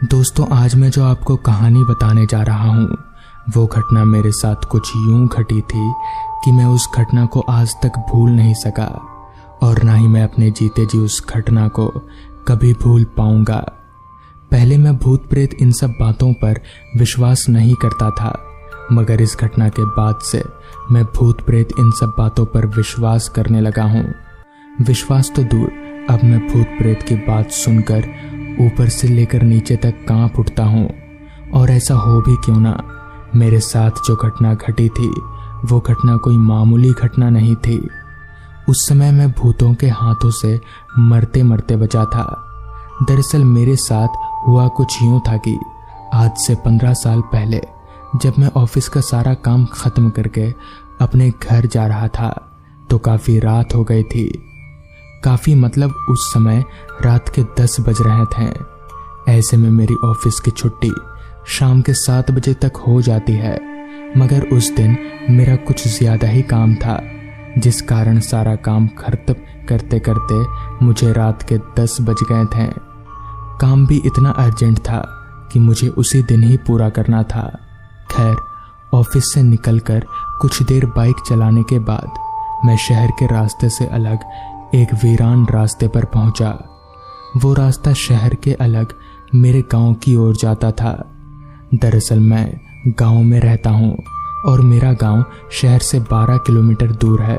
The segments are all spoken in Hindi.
दोस्तों, आज मैं जो आपको कहानी बताने जा रहा हूँ वो घटना मेरे साथ कुछ यूं घटी थी कि मैं उस घटना को आज तक भूल नहीं सका और ना ही मैं अपने जीते जी उस घटना को कभी भूल पाऊंगा। पहले मैं भूत प्रेत इन सब बातों पर विश्वास नहीं करता था, मगर इस घटना के बाद से मैं भूत प्रेत इन सब बातों पर विश्वास करने लगा हूँ। विश्वास तो दूर, अब मैं भूत प्रेत की बात सुनकर ऊपर से लेकर नीचे तक कांप उठता हूँ। और ऐसा हो भी क्यों ना, मेरे साथ जो घटना घटी थी वो घटना कोई मामूली घटना नहीं थी। उस समय मैं भूतों के हाथों से मरते मरते बचा था। दरअसल मेरे साथ हुआ कुछ यूं था कि आज से 15 साल पहले जब मैं ऑफिस का सारा काम खत्म करके अपने घर जा रहा था तो काफ़ी रात हो गई थी। काफ़ी मतलब उस समय रात के 10 बज रहे थे। ऐसे में मेरी ऑफिस की छुट्टी शाम के 7 बजे तक हो जाती है, मगर उस दिन मेरा कुछ ज़्यादा ही काम था, जिस कारण सारा काम खत्म करते करते मुझे रात के 10 बज गए थे। काम भी इतना अर्जेंट था कि मुझे उसी दिन ही पूरा करना था। खैर, ऑफिस से निकलकर कुछ देर बाइक चलाने के बाद मैं शहर के रास्ते से अलग एक वीरान रास्ते पर पहुंचा। वो रास्ता शहर के अलग मेरे गांव की ओर जाता था। दरअसल मैं गांव में रहता हूं और मेरा गांव शहर से 12 किलोमीटर दूर है।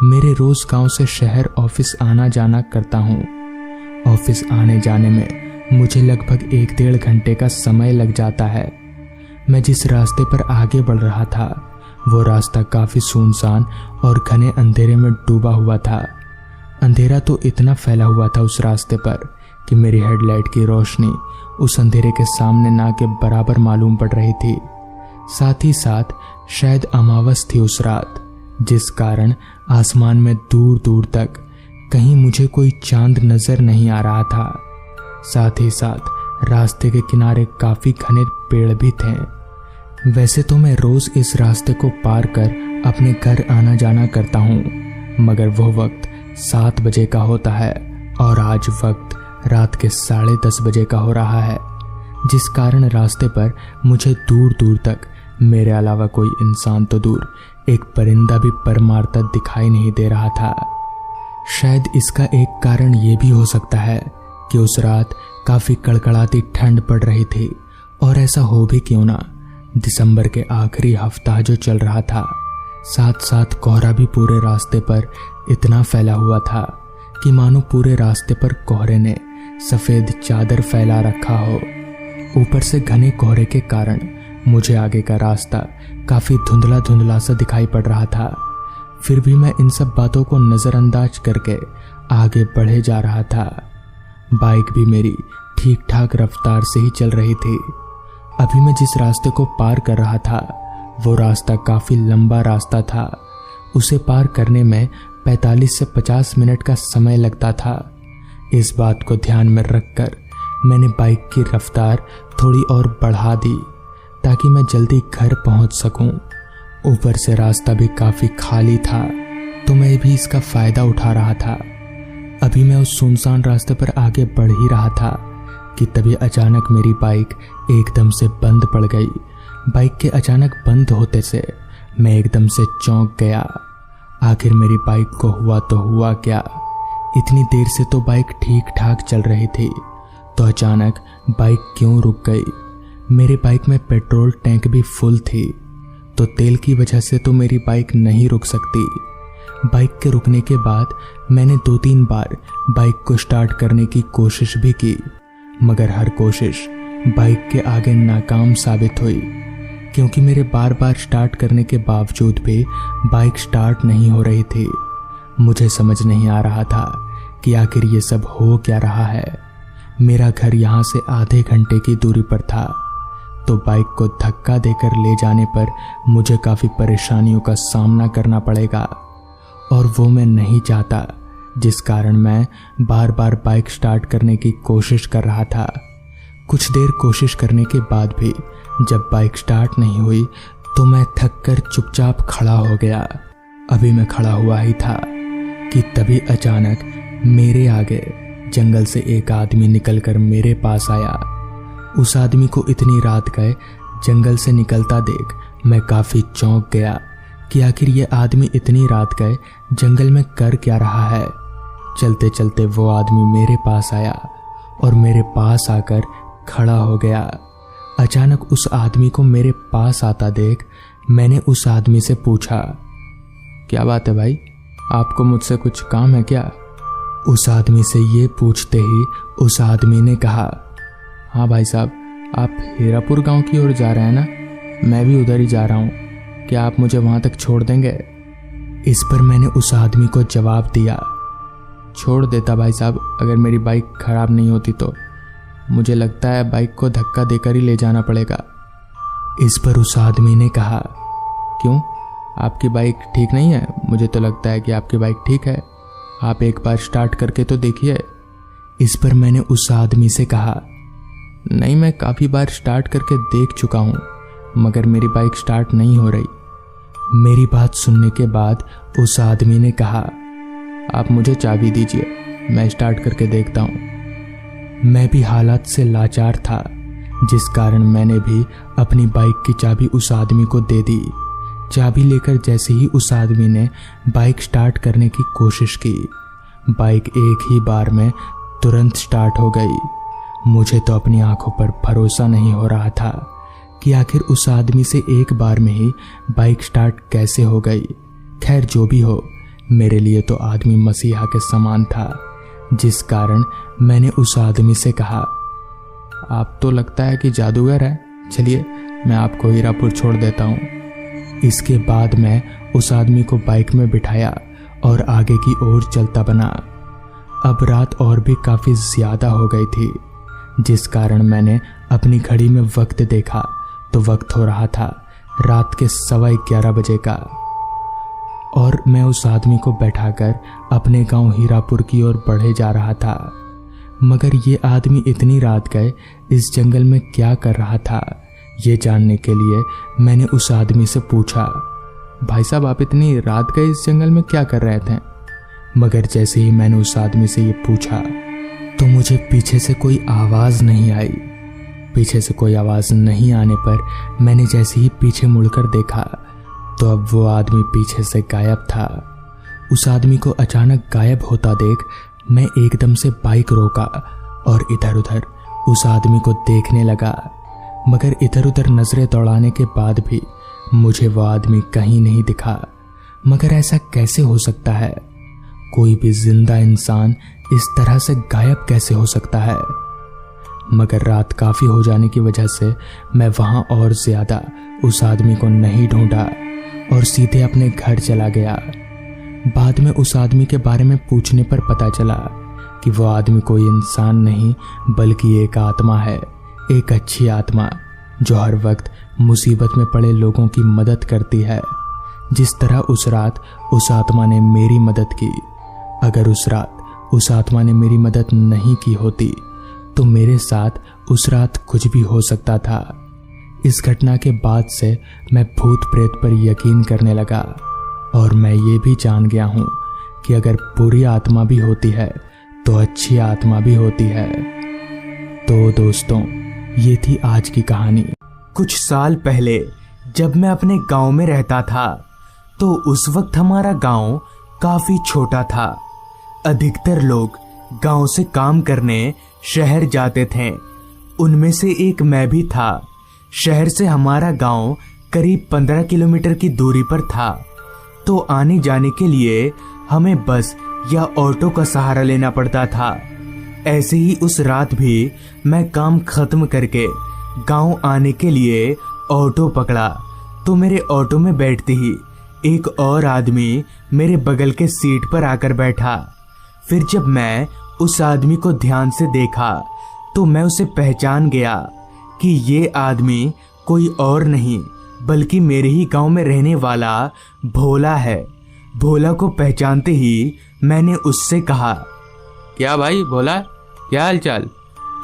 मेरे रोज गांव से शहर ऑफिस आना जाना करता हूं। ऑफिस आने जाने में मुझे लगभग 1-1.5 घंटे का समय लग जाता है। मैं जिस रास्ते पर आगे बढ़ रहा था वो रास्ता काफ़ी सुनसान और घने अंधेरे में डूबा हुआ था। अंधेरा तो इतना फैला हुआ था उस रास्ते पर कि मेरी हेडलाइट की रोशनी उस अंधेरे के सामने ना के बराबर मालूम पड़ रही थी। साथ ही साथ शायद अमावस थी उस रात, जिस कारण आसमान में दूर दूर तक कहीं मुझे कोई चांद नजर नहीं आ रहा था। साथ ही साथ रास्ते के किनारे काफ़ी घने पेड़ भी थे। वैसे तो मैं रोज इस रास्ते को पार कर अपने घर आना जाना करता हूँ, मगर वो वक्त 7 बजे का होता है और आज वक्त रात के 10:30 बजे का हो रहा है, जिस कारण रास्ते पर मुझे दूर दूर तक मेरे अलावा कोई इंसान तो दूर एक परिंदा भी पर मारता दिखाई नहीं दे रहा था। शायद इसका एक कारण ये भी हो सकता है कि उस रात काफ़ी कड़कड़ाती ठंड पड़ रही थी। और ऐसा हो भी क्यों ना, दिसंबर के आखिरी हफ्ता जो चल रहा था, साथ साथ कोहरा भी पूरे रास्ते पर इतना फैला हुआ था कि मानो पूरे रास्ते पर कोहरे ने सफ़ेद चादर फैला रखा हो। ऊपर से घने कोहरे के कारण मुझे आगे का रास्ता काफ़ी धुंधला धुंधला सा दिखाई पड़ रहा था। फिर भी मैं इन सब बातों को नज़रअंदाज करके आगे बढ़े जा रहा था। बाइक भी मेरी ठीक ठाक रफ्तार से ही चल रही थी। अभी मैं जिस रास्ते को पार कर रहा था वो रास्ता काफ़ी लंबा रास्ता था। उसे पार करने में 45 से 50 मिनट का समय लगता था। इस बात को ध्यान में रखकर मैंने बाइक की रफ्तार थोड़ी और बढ़ा दी ताकि मैं जल्दी घर पहुंच सकूं। ऊपर से रास्ता भी काफ़ी खाली था तो मैं भी इसका फ़ायदा उठा रहा था। अभी मैं उस सुनसान रास्ते पर आगे बढ़ ही रहा था कि तभी अचानक मेरी बाइक एकदम से बंद पड़ गई। बाइक के अचानक बंद होते से मैं एकदम से चौंक गया। आखिर मेरी बाइक को हुआ तो हुआ क्या? इतनी देर से तो बाइक ठीक ठाक चल रही थी, तो अचानक बाइक क्यों रुक गई? मेरे बाइक में पेट्रोल टैंक भी फुल थी, तो तेल की वजह से तो मेरी बाइक नहीं रुक सकती। बाइक के रुकने के बाद मैंने 2-3 बार बाइक को स्टार्ट करने की कोशिश भी की, मगर हर कोशिश बाइक के आगे नाकाम साबित हुई, क्योंकि मेरे बार बार स्टार्ट करने के बावजूद भी बाइक स्टार्ट नहीं हो रही थी। मुझे समझ नहीं आ रहा था कि आखिर ये सब हो क्या रहा है। मेरा घर यहाँ से आधे घंटे की दूरी पर था, तो बाइक को धक्का देकर ले जाने पर मुझे काफ़ी परेशानियों का सामना करना पड़ेगा और वो मैं नहीं चाहता, जिस कारण मैं बार बार बाइक स्टार्ट करने की कोशिश कर रहा था। कुछ देर कोशिश करने के बाद भी जब बाइक स्टार्ट नहीं हुई तो मैं थक कर चुपचाप खड़ा हो गया। अभी मैं खड़ा हुआ ही था कि तभी अचानक मेरे आगे जंगल से एक आदमी निकलकर मेरे पास आया। उस आदमी को इतनी रात गए जंगल से निकलता देख मैं काफी चौंक गया कि आखिर ये आदमी इतनी रात गए जंगल में कर क्या रहा है। चलते चलते वो आदमी मेरे पास आया और मेरे पास आकर खड़ा हो गया। अचानक उस आदमी को मेरे पास आता देख मैंने उस आदमी से पूछा, क्या बात है भाई, आपको मुझसे कुछ काम है क्या? उस आदमी से ये पूछते ही उस आदमी ने कहा, हाँ भाई साहब, आप हीरापुर गांव की ओर जा रहे हैं ना? मैं भी उधर ही जा रहा हूँ, क्या आप मुझे वहां तक छोड़ देंगे? इस पर मैंने उस आदमी को जवाब दिया, छोड़ देता भाई साहब, अगर मेरी बाइक खराब नहीं होती तो। मुझे लगता है बाइक को धक्का देकर ही ले जाना पड़ेगा। इस पर उस आदमी ने कहा, क्यों, आपकी बाइक ठीक नहीं है? मुझे तो लगता है कि आपकी बाइक ठीक है, आप एक बार स्टार्ट करके तो देखिए। इस पर मैंने उस आदमी से कहा, नहीं, मैं काफ़ी बार स्टार्ट करके देख चुका हूँ, मगर मेरी बाइक स्टार्ट नहीं हो रही। मेरी बात सुनने के बाद उस आदमी ने कहा, आप मुझे चाबी दीजिए, मैं स्टार्ट करके देखता हूँ। मैं भी हालात से लाचार था, जिस कारण मैंने भी अपनी बाइक की चाबी उस आदमी को दे दी। चाबी लेकर जैसे ही उस आदमी ने बाइक स्टार्ट करने की कोशिश की, बाइक एक ही बार में तुरंत स्टार्ट हो गई। मुझे तो अपनी आंखों पर भरोसा नहीं हो रहा था कि आखिर उस आदमी से एक बार में ही बाइक स्टार्ट कैसे हो गई। खैर जो भी हो, मेरे लिए तो आदमी मसीहा के समान था, जिस कारण मैंने उस आदमी से कहा, आप तो लगता है कि जादूगर है, चलिए मैं आपको हीरापुर छोड़ देता हूँ। इसके बाद मैं उस आदमी को बाइक में बिठाया और आगे की ओर चलता बना। अब रात और भी काफ़ी ज़्यादा हो गई थी, जिस कारण मैंने अपनी घड़ी में वक्त देखा तो वक्त हो रहा था रात के 11:15 बजे का, और मैं उस आदमी को बैठाकर अपने गांव हीरापुर की ओर बढ़े जा रहा था। मगर ये आदमी इतनी रात गए इस जंगल में क्या कर रहा था, ये जानने के लिए मैंने उस आदमी से पूछा, भाई साहब, आप इतनी रात गए इस जंगल में क्या कर रहे थे? मगर जैसे ही मैंने उस आदमी से ये पूछा तो मुझे पीछे से कोई आवाज़ नहीं आई। पीछे से कोई आवाज़ नहीं आने पर मैंने जैसे ही पीछे मुड़कर देखा तो अब वो आदमी पीछे से गायब था। उस आदमी को अचानक गायब होता देख मैं एकदम से बाइक रोका और इधर उधर उस आदमी को देखने लगा। मगर इधर उधर नजरें दौड़ाने के बाद भी मुझे वो आदमी कहीं नहीं दिखा। मगर ऐसा कैसे हो सकता है? कोई भी जिंदा इंसान इस तरह से गायब कैसे हो सकता है? मगर रात काफी हो जाने की वजह से मैं वहां और ज्यादा उस आदमी को नहीं ढूंढा और सीधे अपने घर चला गया। बाद में उस आदमी के बारे में पूछने पर पता चला कि वो आदमी कोई इंसान नहीं बल्कि एक आत्मा है, एक अच्छी आत्मा जो हर वक्त मुसीबत में पड़े लोगों की मदद करती है। जिस तरह उस रात उस आत्मा ने मेरी मदद की। अगर उस रात उस आत्मा ने मेरी मदद नहीं की होती तो मेरे साथ उस रात कुछ भी हो सकता था। इस घटना के बाद से मैं भूत प्रेत पर यकीन करने लगा और मैं ये भी जान गया हूँ कि अगर बुरी आत्मा भी होती है तो अच्छी आत्मा भी होती है। तो दोस्तों, ये थी आज की कहानी। कुछ साल पहले जब मैं अपने गांव में रहता था तो उस वक्त हमारा गांव काफी छोटा था। अधिकतर लोग गांव से काम करने शहर जाते थे, उनमें से एक मैं भी था। शहर से हमारा गांव करीब 15 किलोमीटर की दूरी पर था, तो आने जाने के लिए हमें बस या ऑटो का सहारा लेना पड़ता था। ऐसे ही उस रात भी मैं काम खत्म करके गांव आने के लिए ऑटो पकड़ा तो मेरे ऑटो में बैठते ही एक और आदमी मेरे बगल के सीट पर आकर बैठा। फिर जब मैं उस आदमी को ध्यान से देखा तो मैं उसे पहचान गया कि ये आदमी कोई और नहीं बल्कि मेरे ही गांव में रहने वाला भोला है। भोला को पहचानते ही मैंने उससे कहा, क्या भाई भोला, क्या हाल चाल?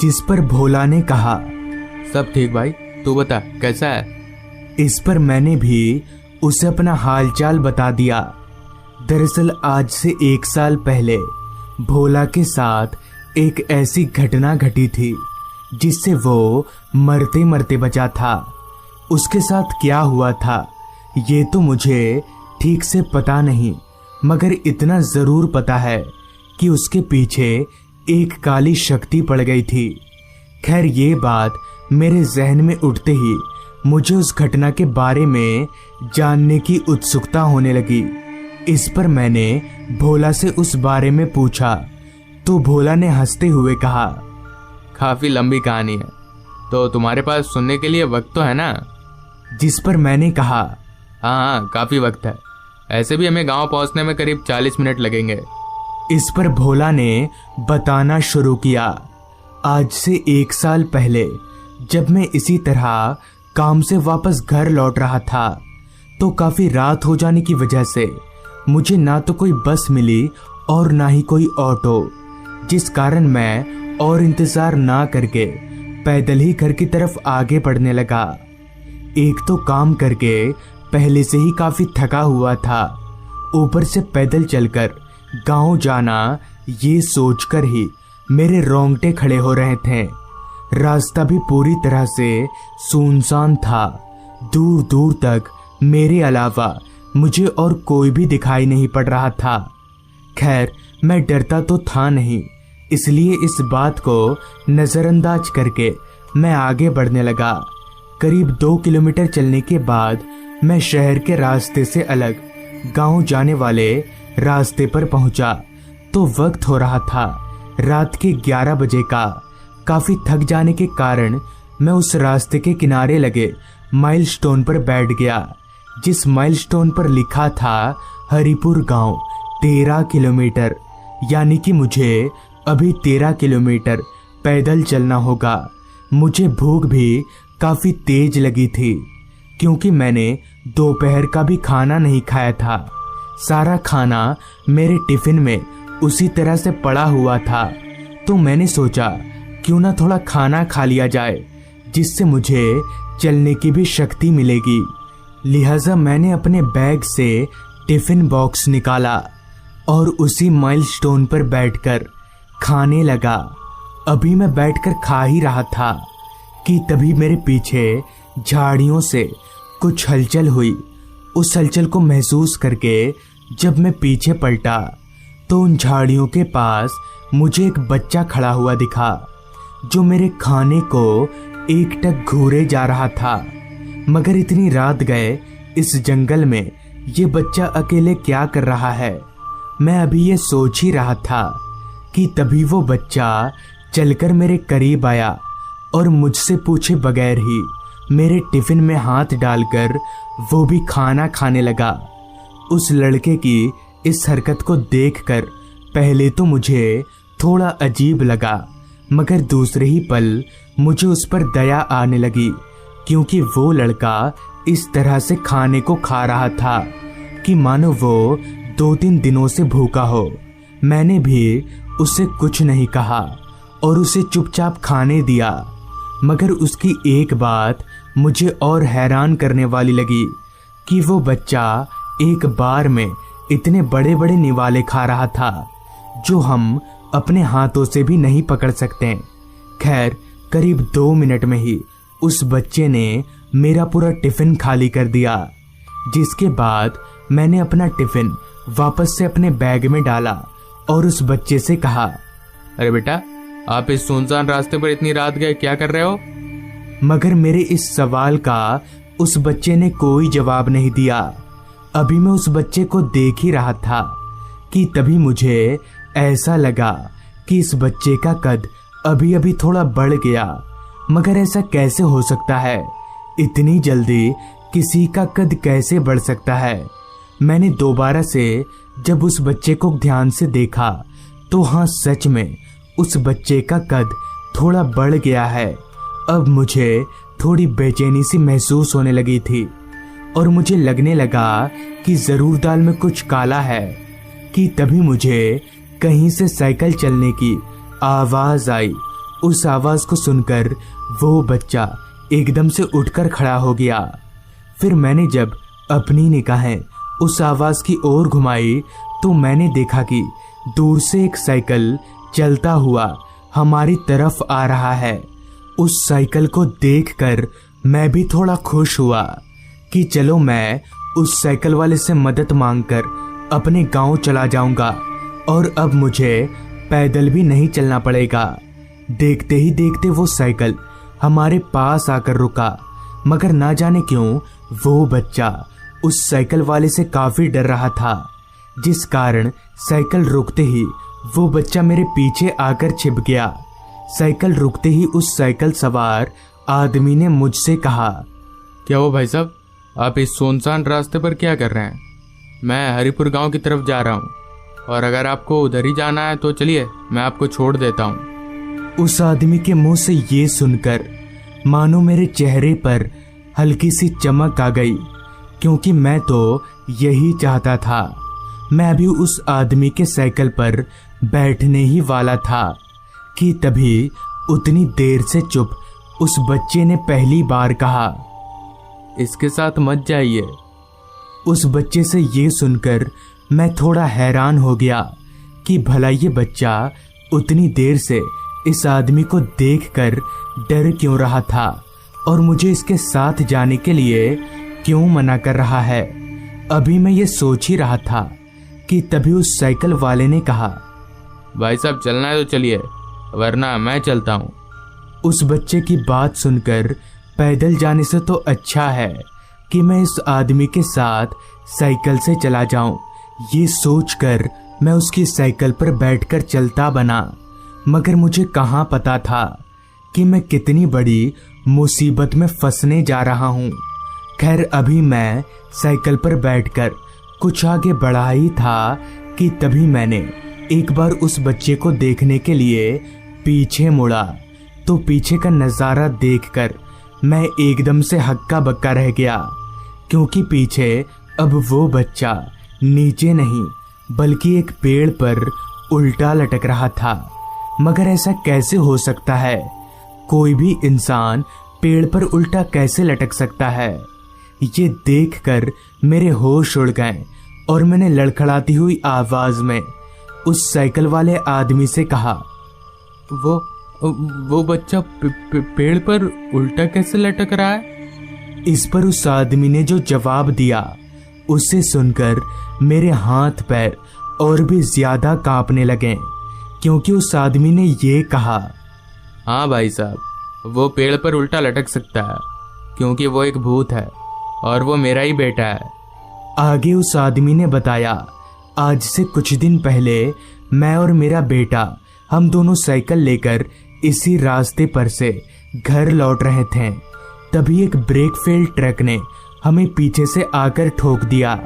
जिस पर भोला ने कहा, सब ठीक भाई, तू बता कैसा है? इस पर मैंने भी उसे अपना हालचाल बता दिया। दरअसल आज से 1 साल पहले भोला के साथ एक ऐसी घटना घटी थी जिससे वो मरते मरते बचा था। उसके साथ क्या हुआ था ये तो मुझे ठीक से पता नहीं, मगर इतना जरूर पता है कि उसके पीछे एक काली शक्ति पड़ गई थी। खैर ये बात मेरे जहन में उठते ही मुझे उस घटना के बारे में जानने की उत्सुकता होने लगी। इस पर मैंने भोला से उस बारे में पूछा तो भोला ने हंसते हुए कहा, काफी लंबी कहानी है, तो तुम्हारे पास सुनने के लिए वक्त तो है ना? जिस पर मैंने कहा, हाँ काफी वक्त है, ऐसे भी हमें गांव पहुंचने में करीब 40 मिनट लगेंगे। इस पर भोला ने बताना शुरू किया। आज से 1 साल पहले जब मैं इसी तरह काम से वापस घर लौट रहा था तो काफी रात हो जाने की वजह से मुझे ना तो कोई बस मिली और ना ही कोई ऑटो, जिस कारण मैं और इंतजार ना करके पैदल ही घर की तरफ आगे बढ़ने लगा। एक तो काम करके पहले से ही काफी थका हुआ था, ऊपर से पैदल चलकर गांव जाना ये सोचकर ही मेरे रोंगटे खड़े हो रहे थे। रास्ता भी पूरी तरह से सुनसान था। दूर दूर तक मेरे अलावा मुझे और कोई भी दिखाई नहीं पड़ रहा था। खैर मैं डरता तो था नहीं, इसलिए इस बात को नजरअंदाज करके मैं आगे बढ़ने लगा। करीब 2 किलोमीटर चलने के बाद मैं शहर के रास्ते से अलग गांव जाने वाले रास्ते पर पहुंचा तो वक्त हो रहा था रात के 11 बजे का। काफी थक जाने के कारण मैं उस रास्ते के किनारे लगे माइलस्टोन पर बैठ गया, जिस माइलस्टोन पर लिखा था हरिपुर गांव 13 किलोमीटर, यानी कि मुझे अभी 13 किलोमीटर पैदल चलना होगा। मुझे भूख भी काफी तेज लगी थी क्योंकि मैंने दोपहर का भी खाना नहीं खाया था। सारा खाना मेरे टिफिन में उसी तरह से पड़ा हुआ था, तो मैंने सोचा क्यों ना थोड़ा खाना खा लिया जाए, जिससे मुझे चलने की भी शक्ति मिलेगी। लिहाजा मैंने अपने बैग से टिफिन बॉक्स निकाला और उसी माइलस्टोन पर बैठकर खाने लगा। अभी मैं बैठकर खा ही रहा था कि तभी मेरे पीछे झाड़ियों से कुछ हलचल हुई। उस हलचल को महसूस करके जब मैं पीछे पलटा तो उन झाड़ियों के पास मुझे एक बच्चा खड़ा हुआ दिखा, जो मेरे खाने को एकटक घूरे जा रहा था। मगर इतनी रात गए इस जंगल में ये बच्चा अकेले क्या कर रहा है, मैं अभी ये सोच ही रहा था कि तभी वो बच्चा चलकर मेरे करीब आया और मुझसे पूछे बगैर ही मेरे टिफिन में हाथ डालकर वो भी खाना खाने लगा। उस लड़के की इस हरकत को देखकर पहले तो मुझे थोड़ा अजीब लगा, मगर दूसरे ही पल मुझे उस पर दया आने लगी, क्योंकि वो लड़का इस तरह से खाने को खा रहा था कि मानो वो 2-3 दिनों से भूखा हो। मैंने भी उसे कुछ नहीं कहा और उसे चुपचाप खाने दिया, मगर उसकी एक बात मुझे और हैरान करने वाली लगी कि वो बच्चा एक बार में इतने बड़े बड़े निवाले खा रहा था जो हम अपने हाथों से भी नहीं पकड़ सकते। खैर करीब 2 मिनट में ही उस बच्चे ने मेरा पूरा टिफिन खाली कर दिया, जिसके बाद मैंने अपना टिफिन वापस से अपने बैग में डाला और उस बच्चे से कहा, अरे बेटा, आप इस सुनसान रास्ते पर इतनी रात गए क्या कर रहे हो? मगर मेरे इस सवाल का उस बच्चे ने कोई जवाब नहीं दिया। अभी मैं उस बच्चे को देख ही रहा था कि तभी मुझे ऐसा लगा कि इस बच्चे का कद अभी अभी थोड़ा बढ़ गया। मगर ऐसा कैसे हो सकता है? इतनी जल्दी किसी का कद कैसे बढ़ सकता है? मैंने दोबारा से जब उस बच्चे को ध्यान से देखा तो हाँ, सच में उस बच्चे का कद थोड़ा बढ़ गया है। अब मुझे थोड़ी बेचैनी सी महसूस होने लगी थी और मुझे लगने लगा कि जरूर दाल में कुछ काला है कि तभी मुझे कहीं से साइकिल चलने की आवाज आई। उस आवाज को सुनकर वो बच्चा एकदम से उठकर खड़ा हो गया। फिर मैंने जब अपनी निगाहें उस आवाज की ओर घुमाई तो मैंने देखा कि दूर से एक साइकिल चलता हुआ हमारी तरफ आ रहा है उस साइकिल को देखकर मैं भी थोड़ा खुश हुआ कि चलो मैं उस साइकिल वाले से मदद मांगकर अपने गांव चला जाऊंगा और अब मुझे पैदल भी नहीं चलना पड़ेगा। देखते ही देखते वो साइकिल हमारे पास आकर रुका, मगर ना जाने क्यों वो बच्चा उस साइकिल वाले से काफी डर रहा था, जिस कारण साइकिल रुकते ही वो बच्चा मेरे पीछे आकर छिप गया। साइकिल रुकते ही उस साइकिल सवार आदमी ने मुझसे कहा, क्या वो भाई साहब, आप इस सुनसान रास्ते पर क्या कर रहे हैं? मैं हरिपुर गांव की तरफ जा रहा हूं, और अगर आपको उधर ही जाना है तो चलिए, मैं आपको छोड़ देता हूं। उस आदमी के मुंह से ये सुनकर मानो मेरे चेहरे पर हल्की सी चमक आ गई, क्योंकि मैं तो यही चाहता था। मैं अभी उस आदमी के साइकिल पर बैठने ही वाला था कि तभी उतनी देर से चुप उस बच्चे ने पहली बार कहा, इसके साथ मत जाइए। उस बच्चे से ये सुनकर मैं थोड़ा हैरान हो गया कि भला ये बच्चा उतनी देर से इस आदमी को देखकर डर क्यों रहा था और मुझे इसके साथ जाने के लिए क्यों मना कर रहा है। अभी मैं ये सोच ही रहा था कि तभी उस साइकिल वाले ने कहा, भाई साहब चलना है तो चलिए, वरना मैं चलता हूँ। उस बच्चे की बात सुनकर पैदल जाने से तो अच्छा है कि मैं इस आदमी के साथ साइकिल से चला जाऊं। ये सोचकर मैं उसकी साइकिल पर बैठकर चलता बना, मगर मुझे कहाँ पता था कि मैं कितनी बड़ी मुसीबत में फंसने जा रहा हूँ। खैर अभी मैं साइकिल पर बैठकर कुछ आगे बढ़ा ही था कि तभी मैंने एक बार उस बच्चे को देखने के लिए पीछे मुड़ा, तो पीछे का नज़ारा देखकर मैं एकदम से हक्का बक्का रह गया, क्योंकि पीछे अब वो बच्चा नीचे नहीं बल्कि एक पेड़ पर उल्टा लटक रहा था। मगर ऐसा कैसे हो सकता है? कोई भी इंसान पेड़ पर उल्टा कैसे लटक सकता है? ये देखकर मेरे होश उड़ गए और मैंने लड़खड़ाती हुई आवाज में उस साइकिल वाले आदमी से कहा, वो बच्चा पेड़ पर उल्टा कैसे लटक रहा है? इस पर उस आदमी ने जो जवाब दिया उसे सुनकर मेरे हाथ पैर और भी ज्यादा कांपने लगे, क्योंकि उस आदमी ने ये कहा, हाँ भाई साहब, वो पेड़ पर उल्टा लटक सकता है क्योंकि वो एक भूत है और वो मेरा ही बेटा है। आगे उस आदमी ने बताया, आज से कुछ दिन पहले मैं और मेरा बेटा हम दोनों साइकिल लेकर इसी रास्ते पर से घर लौट रहे थे। तभी एक ब्रेक फेल ट्रक ने हमें पीछे से आकर ठोक दिया,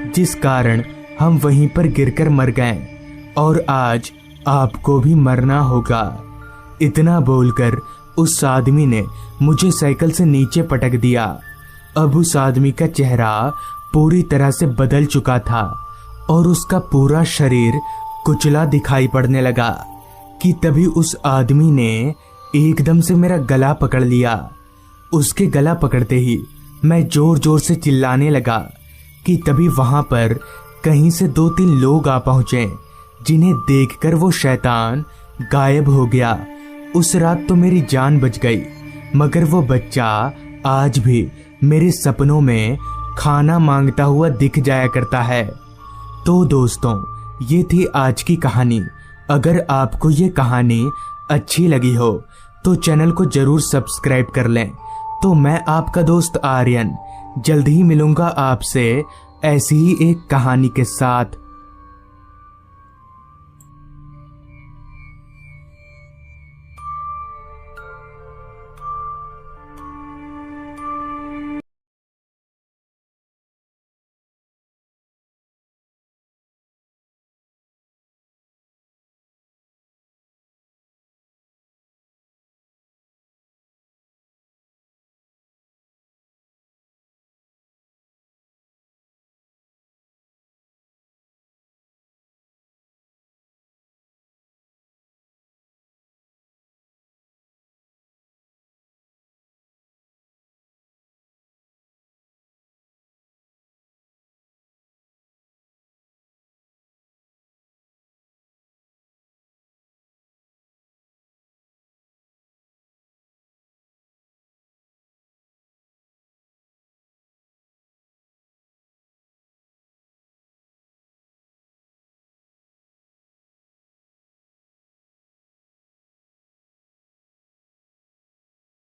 जिस कारण हम वहीं पर गिरकर मर गए और आज आपको भी मरना होगा। इतना बोलकर उस आदमी ने मुझे साइकिल से नीचे पटक दिया। अब उस आदमी का चेहरा पूरी तरह से बदल चुका था और उसका पूरा शरीर कुचला दिखाई पड़ने लगा कि तभी उस आदमी ने एकदम से मेरा गला पकड़ लिया। उसके गला पकड़ते ही मैं जोर जोर से चिल्लाने लगा कि तभी वहां पर कहीं से 2-3 लोग आ पहुंचे, जिन्हें देखकर वो शैतान गायब हो गया। उस रात तो मेरी जान बच गई, मगर वो बच्चा आज भी मेरे सपनों में खाना मांगता हुआ दिख जाया करता है। तो दोस्तों, ये थी आज की कहानी। अगर आपको ये कहानी अच्छी लगी हो तो चैनल को जरूर सब्सक्राइब कर लें। तो मैं आपका दोस्त आर्यन जल्द ही मिलूंगा आपसे ऐसी ही एक कहानी के साथ।